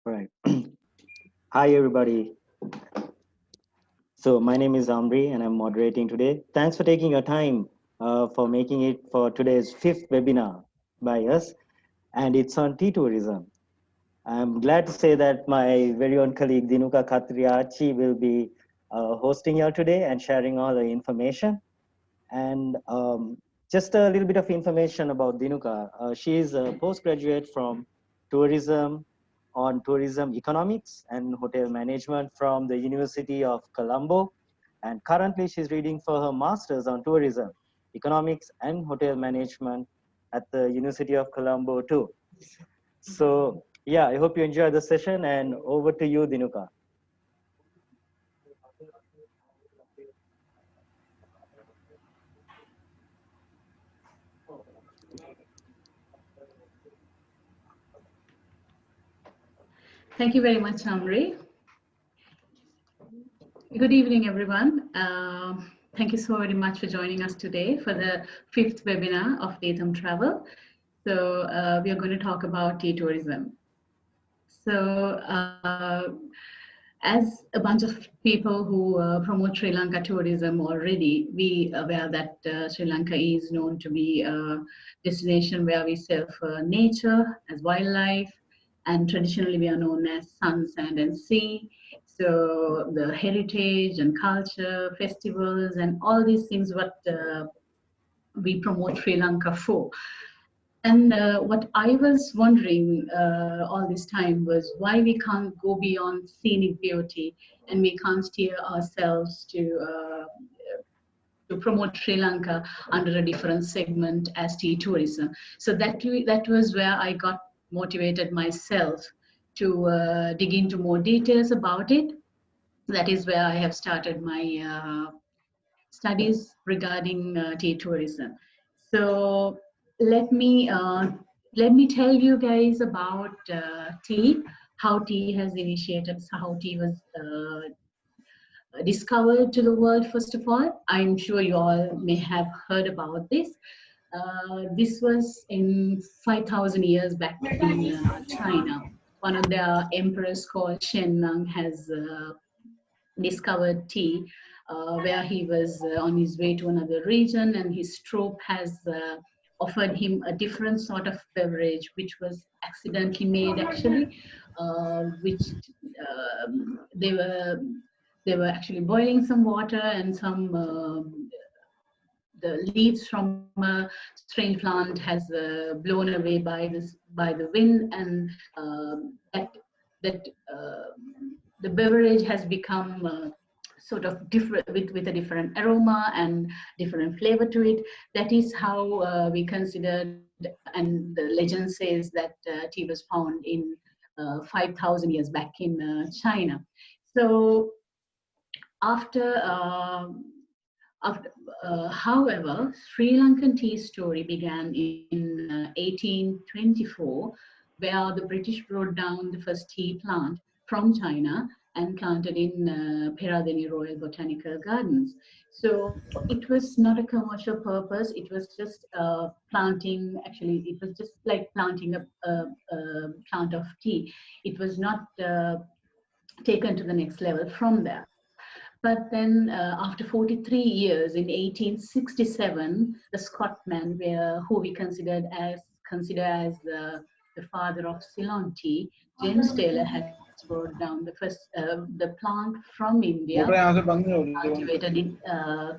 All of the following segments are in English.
Right. Hi, everybody. So my name is Amri and I'm moderating today. Thanks for taking your time for making it for today's fifth webinar by us, and it's on tea tourism. I'm glad to say that my very own colleague Dinuka Katriachi will be hosting you today and sharing all the information. And just a little bit of information about Dinuka. She is a postgraduate from tourism on tourism economics and hotel management from the University of Colombo. And currently she's reading for her master's on tourism, economics and hotel management at the University of Colombo too. So yeah, I hope you enjoy the session, and over to you, Dinuka. Thank you very much, Amri. Good evening, everyone. Thank you so very much for joining us today for the fifth webinar of Diethelm Travel. So we are going to talk about tea tourism. So as a bunch of people who promote Sri Lanka tourism already, we are aware that Sri Lanka is known to be a destination where we serve nature as wildlife, and traditionally we are known as sun, sand, and sea. So the heritage and culture, festivals, and all these things what we promote Sri Lanka for. And what I was wondering all this time was why we can't go beyond scenic beauty and we can't steer ourselves to promote Sri Lanka under a different segment as tea tourism. So that was where I got motivated myself to dig into more details about it. That is where I have started my studies regarding tea tourism. So let me let me tell you guys about tea, how tea has initiated, how tea was discovered to the world. First of all, I'm sure you all may have heard about this. This was in 5,000 years back in China. One of their emperors called Shen Nung has discovered tea where he was on his way to another region, and his troop has offered him a different sort of beverage which was accidentally made actually, which they were actually boiling some water and some the leaves from a strange plant has blown away by the wind, and that that the beverage has become sort of different with a different aroma and different flavor to it. That is how we considered, and the legend says that tea was found in 5,000 years back in China. So after however, Sri Lankan tea story began in 1824, where the British brought down the first tea plant from China and planted in Peradeniya Royal Botanical Gardens. So it was not a commercial purpose. It was just planting. Actually, it was just like planting a plant of tea. It was not taken to the next level from there. But then after 43 years, in 1867, the Scotsman, who we consider as the father of Ceylon tea, James Taylor has brought down the first the plant from India, cultivated in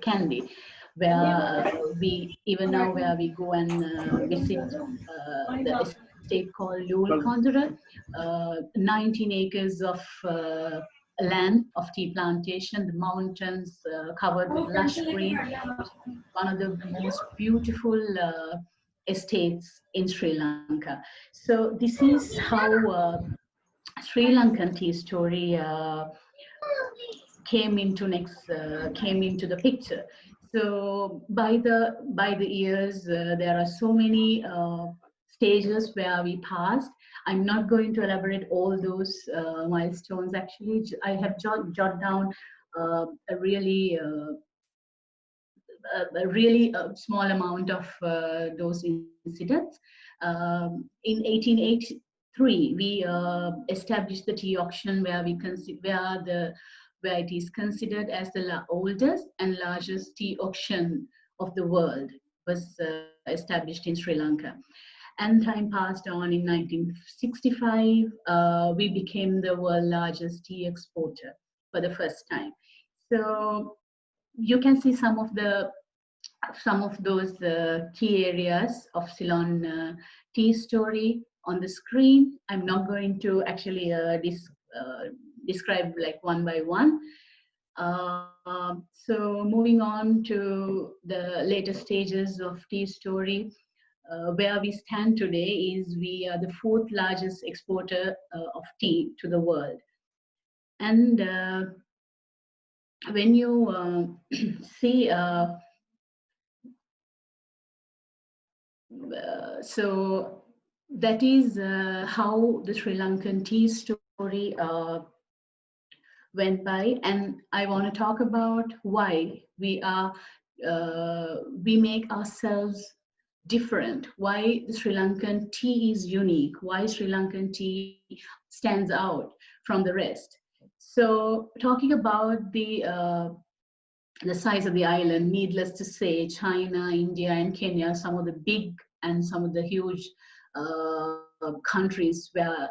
Kandy, where we even now where we go and visit the estate called Lul Kondura, 19 acres of land of tea plantation, the mountains covered with lush green, one of the most beautiful estates in Sri Lanka. So this is how Sri Lankan tea story came into the picture. So by the years, there are so many stages where we passed. I'm not going to elaborate all those milestones. Actually, I have jot down a really small amount of those incidents. In 1883, we established the tea auction where where it is considered as the oldest and largest tea auction of the world was established in Sri Lanka. And time passed on. In 1965, we became the world's largest tea exporter for the first time. So you can see some of those key areas of Ceylon tea story on the screen. I'm not going to actually describe like one by one. So moving on to the later stages of tea story, where we stand today is we are the fourth largest exporter of tea to the world. And when you see so that is how the Sri Lankan tea story went by, and I want to talk about why we make ourselves different, why the Sri Lankan tea is unique, why Sri Lankan tea stands out from the rest. So talking about the size of the island, needless to say, China, India, and Kenya, some of the big and some of the huge countries where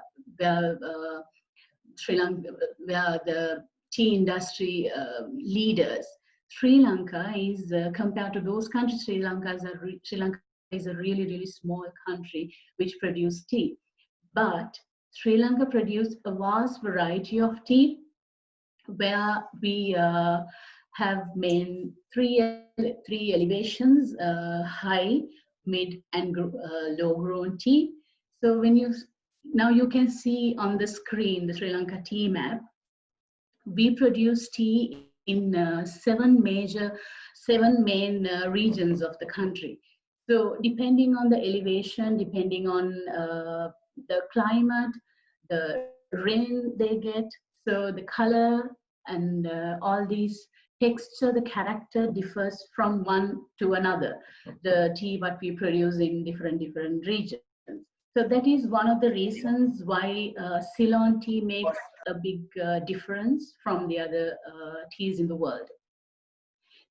Sri Lanka, where the tea industry leaders. Sri Lanka is compared to those countries. Sri Lanka is a really really small country which produce tea, but Sri Lanka produces a vast variety of tea where we have main three elevations: high, mid, and low grown tea. So when you now you can see on the screen the Sri Lanka tea map. We produce tea in seven main regions of the country. So depending on the elevation, depending on the climate, the rain they get, so the color and all these texture, the character differs from one to another. The tea what we produce in different regions. So that is one of the reasons why Ceylon tea makes a big difference from the other teas in the world.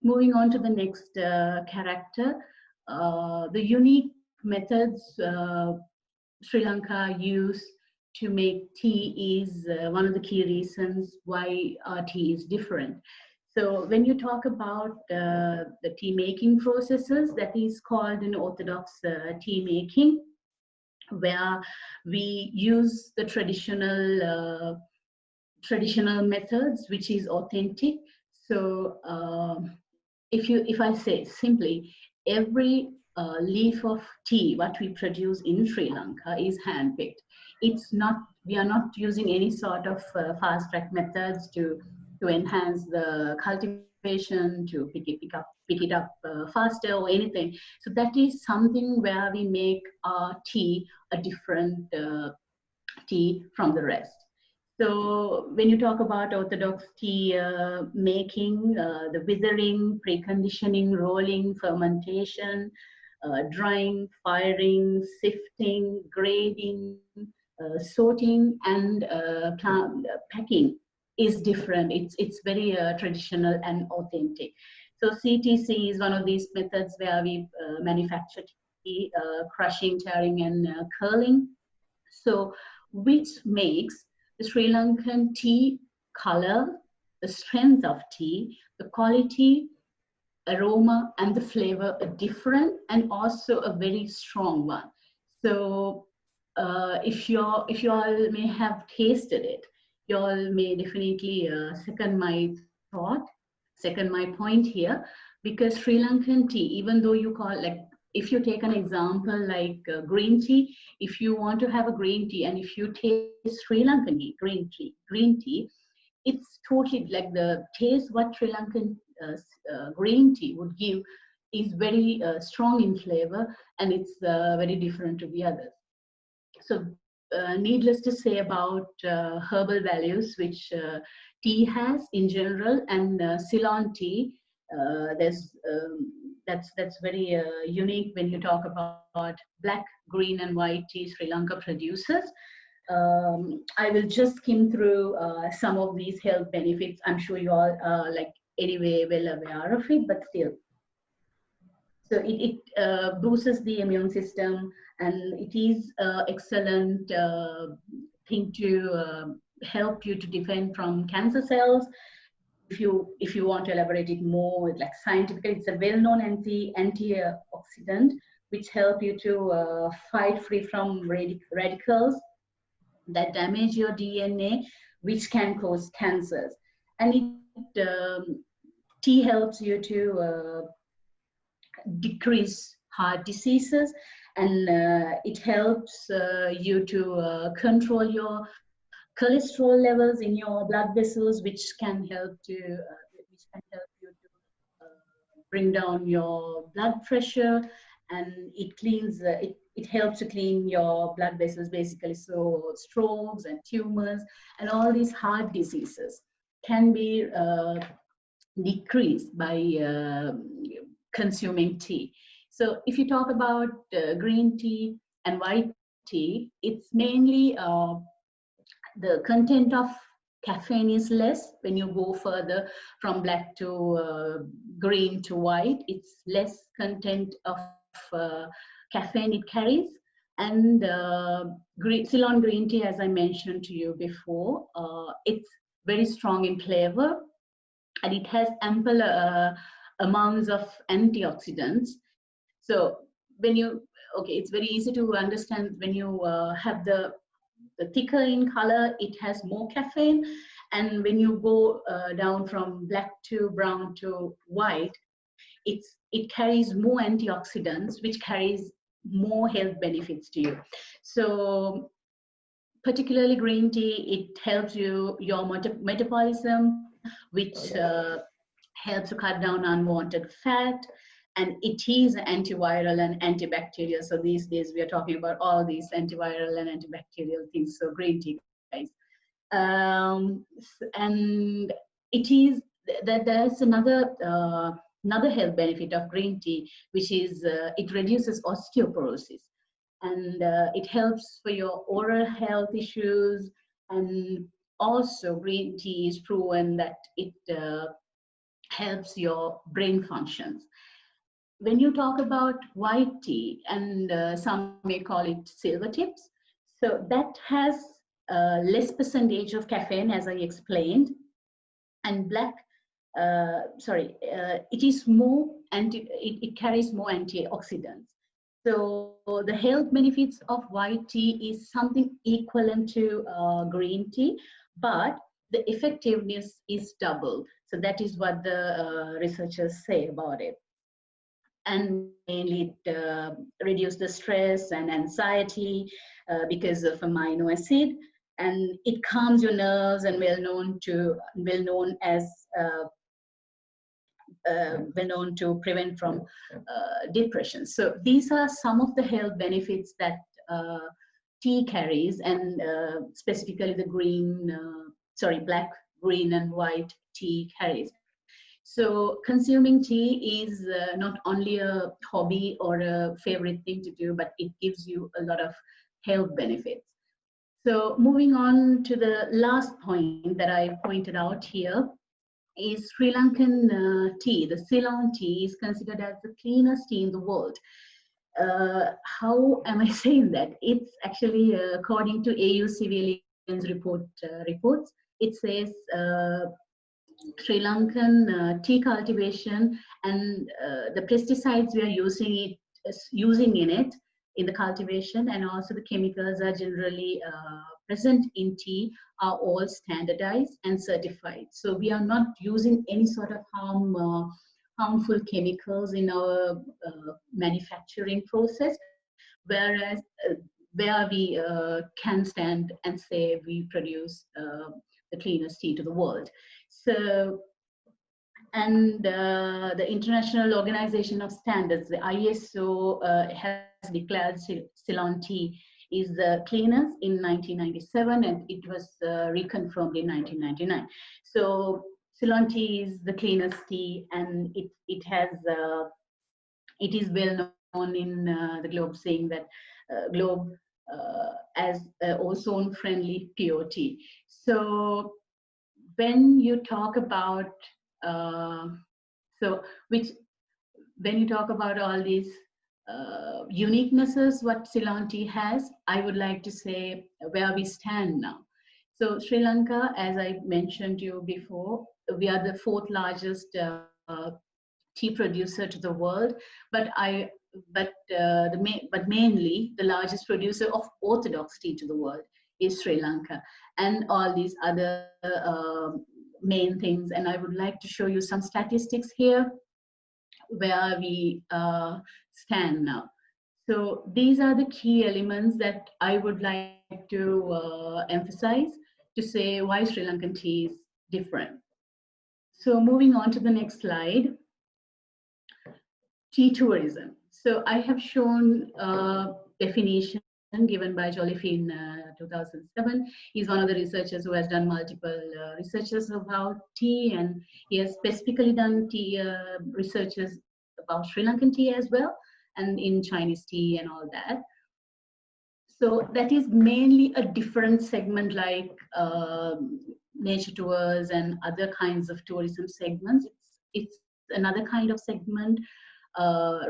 Moving on to the next character, the unique methods Sri Lanka use to make tea is one of the key reasons why our tea is different. So when you talk about the tea making processes, that is called an orthodox tea making, where we use the traditional methods, which is authentic. So if I say simply, every leaf of tea what we produce in Sri Lanka is handpicked. It's not, we are not using any sort of fast track methods to enhance the cultivation, to pick it up faster or anything. So that is something where we make our tea a different tea from the rest. So when you talk about orthodox tea making, the withering, preconditioning, rolling, fermentation, drying, firing, sifting, grading, sorting, and packing is different. It's very traditional and authentic. So CTC is one of these methods where we manufacture tea, crushing, tearing, and curling. So which makes the Sri Lankan tea color, the strength of tea, the quality, aroma, and the flavor are different, and also a very strong one. So if you all may have tasted it, you all may definitely second my thought, second my point here, because Sri Lankan tea, even though you call, like, if you take an example like green tea, if you want to have a green tea and if you taste Sri Lankan tea, green tea, it's totally like the taste what Sri Lankan green tea would give is very strong in flavor, and it's very different to the others. So needless to say about herbal values which tea has in general, and Ceylon tea, that's very unique when you talk about black, green, and white tea Sri Lanka produces. I will just skim through some of these health benefits. I'm sure you all like anyway well aware of it, but still. So it boosts the immune system, and it is excellent thing to help you to defend from cancer cells. If you want to elaborate it more, like scientifically, it's a well-known antioxidant which help you to fight free from radicals that damage your DNA, which can cause cancers. And tea helps you to decrease heart diseases, and it helps you to control your cholesterol levels in your blood vessels, which can help you to bring down your blood pressure, and it helps to clean your blood vessels basically. So strokes and tumors and all these heart diseases can be decreased by consuming tea. So if you talk about green tea and white tea, it's mainly the content of caffeine is less. When you go further from black to green to white, it's less content of caffeine it carries. And Ceylon green tea, as I mentioned to you before, it's very strong in flavor, and it has ample amounts of antioxidants. So when you, okay, it's very easy to understand. When you have the thicker in color, it has more caffeine, and when you go down from black to brown to white, it carries more antioxidants, which carries more health benefits to you. So particularly green tea, it helps your metabolism, which helps to cut down unwanted fat, and it is antiviral and antibacterial. So these days we are talking about all these antiviral and antibacterial things. So green tea, guys. And it is that there's another health benefit of green tea, which is it reduces osteoporosis, and it helps for your oral health issues. And also green tea is proven that it helps your brain functions. When you talk about white tea, and some may call it silver tips, so that has less percentage of caffeine, as I explained, and it is more it carries more antioxidants. So the health benefits of white tea is something equivalent to green tea, but the effectiveness is double. So that is what the researchers say about it. And mainly it reduces the stress and anxiety because of amino acid, and it calms your nerves, and well known to prevent from depression. So these are some of the health benefits that tea carries, and specifically the black, green, and white tea carries. So consuming tea is not only a hobby or a favorite thing to do, but it gives you a lot of health benefits. So moving on to the last point that I pointed out here is Sri Lankan tea. The Ceylon tea is considered as the cleanest tea in the world. How am I saying that? It's actually according to AU Civilians reports. It says Sri Lankan tea cultivation and the pesticides we are using in it, in the cultivation, and also the chemicals are generally present in tea, are all standardized and certified. So we are not using any sort of harmful chemicals in our manufacturing process, whereas where we can stand and say we produce the cleanest tea to the world. So, and the International Organization of Standards, the ISO, has declared Ceylon tea is the cleanest in 1997, and it was reconfirmed in 1999. So Ceylon tea is the cleanest tea, and it is well known in the globe, saying that globe as ozone-friendly pure tea. So when you talk about so which when you talk about all these uniquenesses what Ceylon tea has, I would like to say where we stand now. So Sri Lanka, as I mentioned to you before, we are the fourth largest tea producer to the world, but but mainly the largest producer of orthodox tea to the world is Sri Lanka, and all these other main things. And I would like to show you some statistics here where we stand now. So these are the key elements that I would like to emphasize to say why Sri Lankan tea is different. So moving on to the next slide, tea tourism. So I have shown definition given by Jolliffe in 2007. He's one of the researchers who has done multiple researches about tea, and he has specifically done tea researches about Sri Lankan tea as well, and in Chinese tea and all that. So that is mainly a different segment like nature tours and other kinds of tourism segments. It's another kind of segment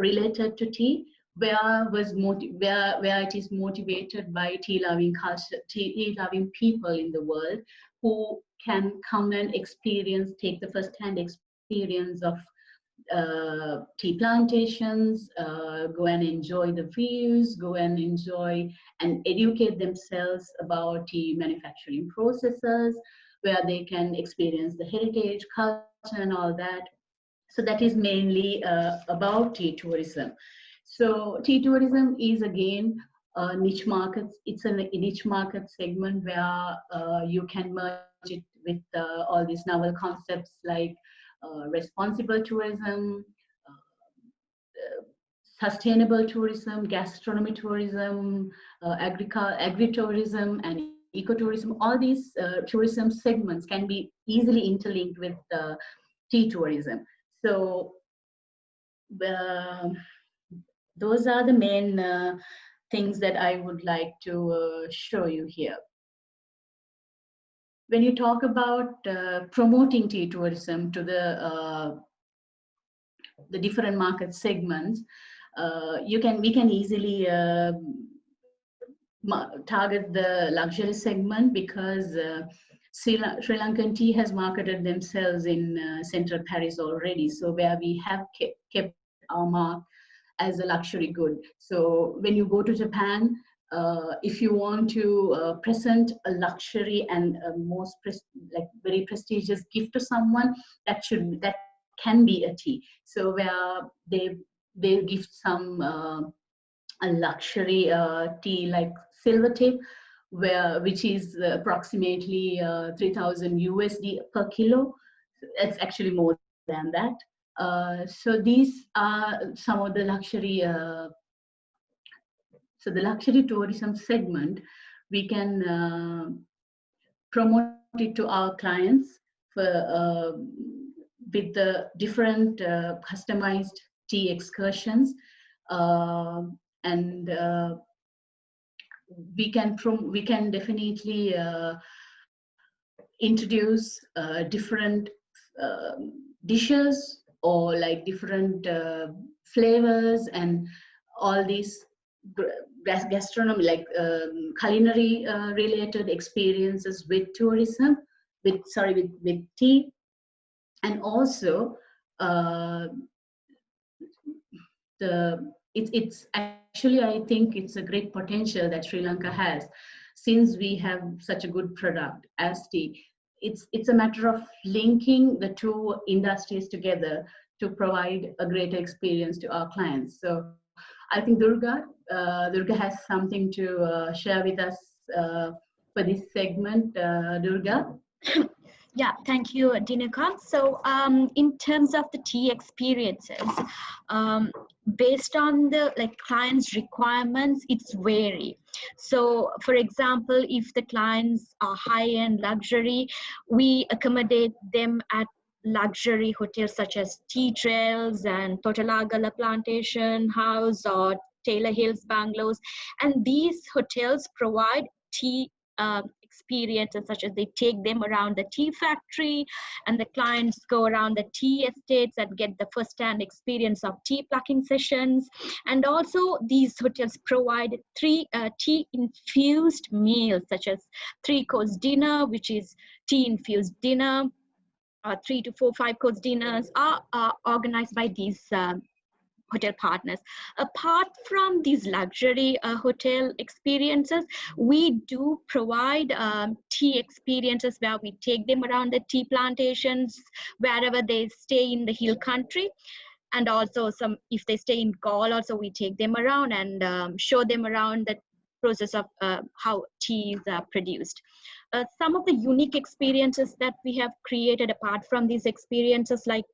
related to tea, where it is motivated by tea loving culture, tea loving people in the world who can come and experience, take the first hand experience of tea plantations, go and enjoy the views, go and enjoy and educate themselves about tea manufacturing processes, where they can experience the heritage, culture, and all that. So that is mainly about tea tourism. So tea tourism is again niche markets. It's a niche market segment where you can merge it with all these novel concepts like responsible tourism, sustainable tourism, gastronomy tourism, agritourism, and ecotourism. All these tourism segments can be easily interlinked with tea tourism. So those are the main things that I would like to show you here. When you talk about promoting tea tourism to the different market segments, we can easily target the luxury segment, because Sri Lankan tea has marketed themselves in central Paris already, so where we have kept our mark as a luxury good. So when you go to Japan, if you want to present a luxury and a like very prestigious gift to someone, that can be a tea. So where they gift some a luxury tea like silver tip, which is approximately 3,000 USD per kilo. It's actually more than that. So these are some of the luxury. So the luxury tourism segment, we can promote it to our clients for with the different customized tea excursions, and we can definitely introduce different dishes, or like different flavors and all these gastronomy, like culinary related experiences with tourism, with tea. And also it's actually, I think it's a great potential that Sri Lanka has, since we have such a good product as tea. It's a matter of linking the two industries together to provide a greater experience to our clients. So I think Durga has something to share with us for this segment. Durga? Yeah, thank you, Dinaka. So in terms of the tea experiences, based on the client's requirements, it's vary. So for example, if the clients are high-end luxury, we accommodate them at luxury hotels such as Tea Trails and Totalagala Plantation House or Taylor Hills bungalows, and these hotels provide tea experiences, such as they take them around the tea factory, and the clients go around the tea estates and get the first-hand experience of tea plucking sessions. And also these hotels provide three tea infused meals, such as 3-course dinner, which is tea infused dinner. 3 to 4 5-course dinners are organized by these hotel partners. Apart from these luxury hotel experiences, we do provide tea experiences where we take them around the tea plantations wherever they stay in the hill country. And also some, if they stay in Gaul, also we take them around and show them around the process of how teas are produced. Some of the unique experiences that we have created apart from these experiences, like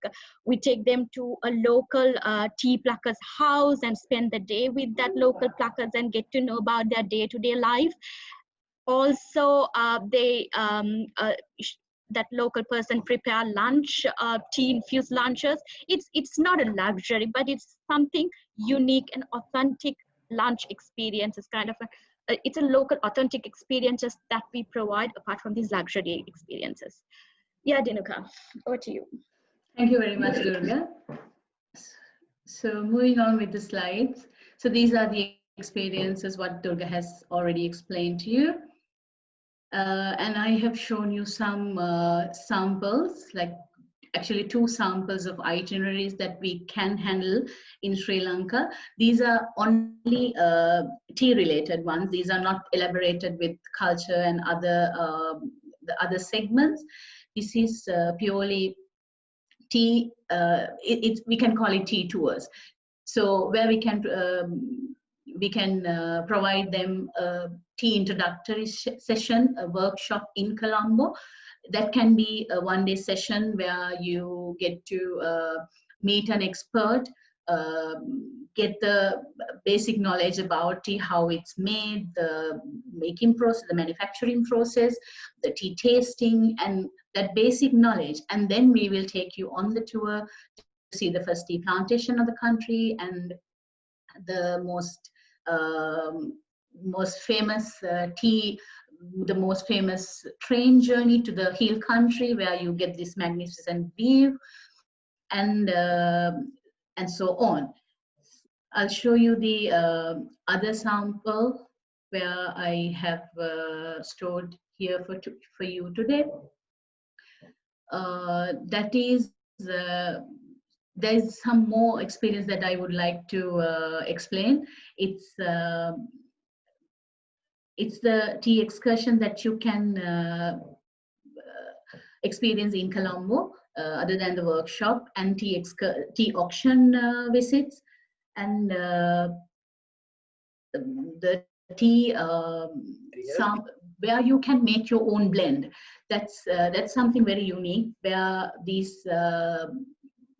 we take them to a local tea plucker's house and spend the day with that local pluckers and get to know about their day-to-day life. Also, that local person prepare lunch, tea infused lunches. It's not a luxury, but it's something unique and authentic lunch experience. It's kind of it's a local authentic experiences that we provide apart from these luxury experiences. Yeah, Dinuka, over to you. Thank you very much, Durga. So moving on with the slides. So these are the experiences what Durga has already explained to you. And I have shown you some samples, like actually 2 samples of itineraries that we can handle in Sri Lanka. These are only tea related ones. These are not elaborated with culture and the other segments. This is purely tea, we can call it tea tours. So where we can provide them a tea introductory session, a workshop in Colombo. That can be a 1-day session where you get to meet an expert, get the basic knowledge about tea, how it's made, the making process, the manufacturing process, the tea tasting, and that basic knowledge. And then we will take you on the tour to see the first tea plantation of the country and the most famous tea, the most famous train journey to the hill country where you get this magnificent view, and so on. I'll show you the other sample where I have stored here for you today. That is, there's some more experience that I would like to explain. It's the tea excursion that you can experience in Colombo, other than the workshop, and tea auction visits, and the tea where you can make your own blend. That's something very unique, where these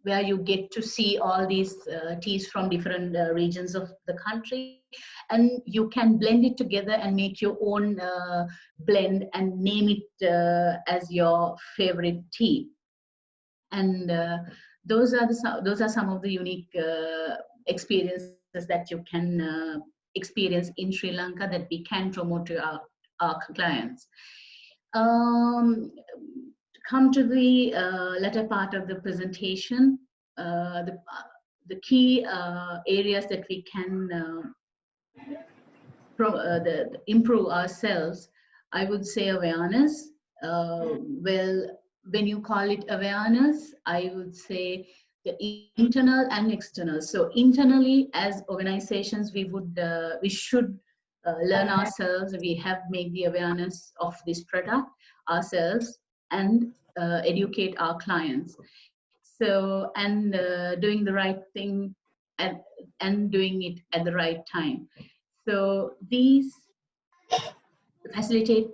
where you get to see all these teas from different regions of the country, and you can blend it together and make your own blend and name it as your favorite tea. And those are some of the unique experiences that you can experience in Sri Lanka that we can promote to our clients. Come to the latter part of the presentation, the key areas that we can improve ourselves. I would say awareness. Well, when you call it awareness, I would say the internal and external. So internally, as organizations, we should learn ourselves. We have made the awareness of this product ourselves and educate our clients. So, and doing the right thing and doing it at the right time. So these facilitating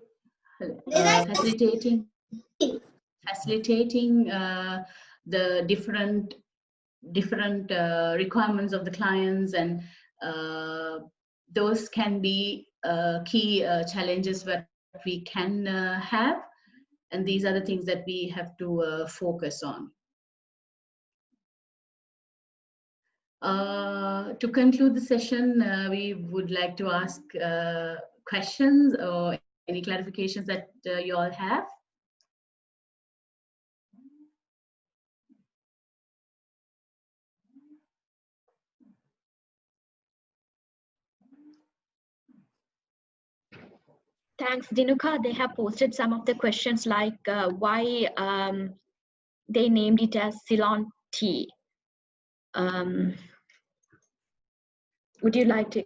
the different requirements of the clients, and those can be key challenges that we can have, and these are the things that we have to focus on. To conclude the session, we would like to ask questions or any clarifications that you all have. Thanks, Dinuka. They have posted some of the questions like why they named it as Ceylon Tea. Would you like to?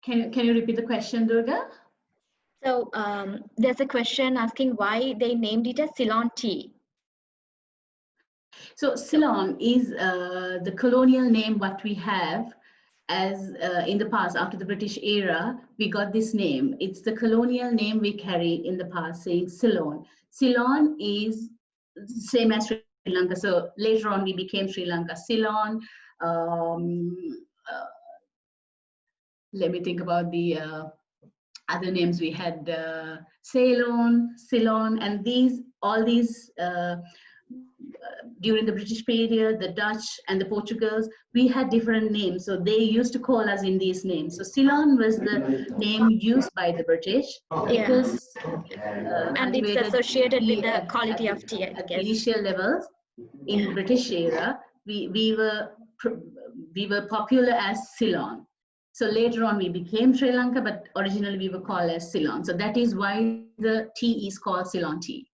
Can you repeat the question, Durga? So there's a question asking why they named it as Ceylon Tea. So Ceylon is the colonial name what we have as in the past after the British era, we got this name. It's the colonial name we carry in the past saying Ceylon. Ceylon is same as Sri Lanka. So later on we became Sri Lanka. Ceylon, let me think about the other names we had, Ceylon, and all these during the British period, the Dutch and the Portugals, we had different names. So they used to call us in these names. So Ceylon was the name used by the British because and it's associated with the quality of tea, I at guess. initial levels in British era, we were popular as Ceylon. So later on we became Sri Lanka, but originally we were called as Ceylon. So that is why the tea is called Ceylon tea.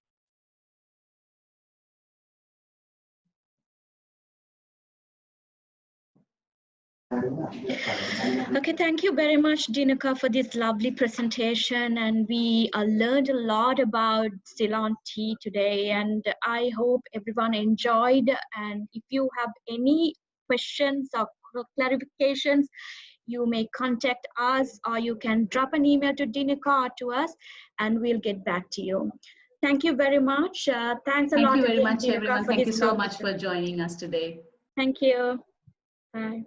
Okay, thank you very much, Dinuka, for this lovely presentation. And we learned a lot about Ceylon tea today. And I hope everyone enjoyed. And if you have any questions or clarifications, you may contact us or you can drop an email to Dinuka or to us and we'll get back to you. Thank you very much. Thanks a lot. Thank you very much, Dinuka, everyone. Thank you so much for joining us today. Thank you. Bye.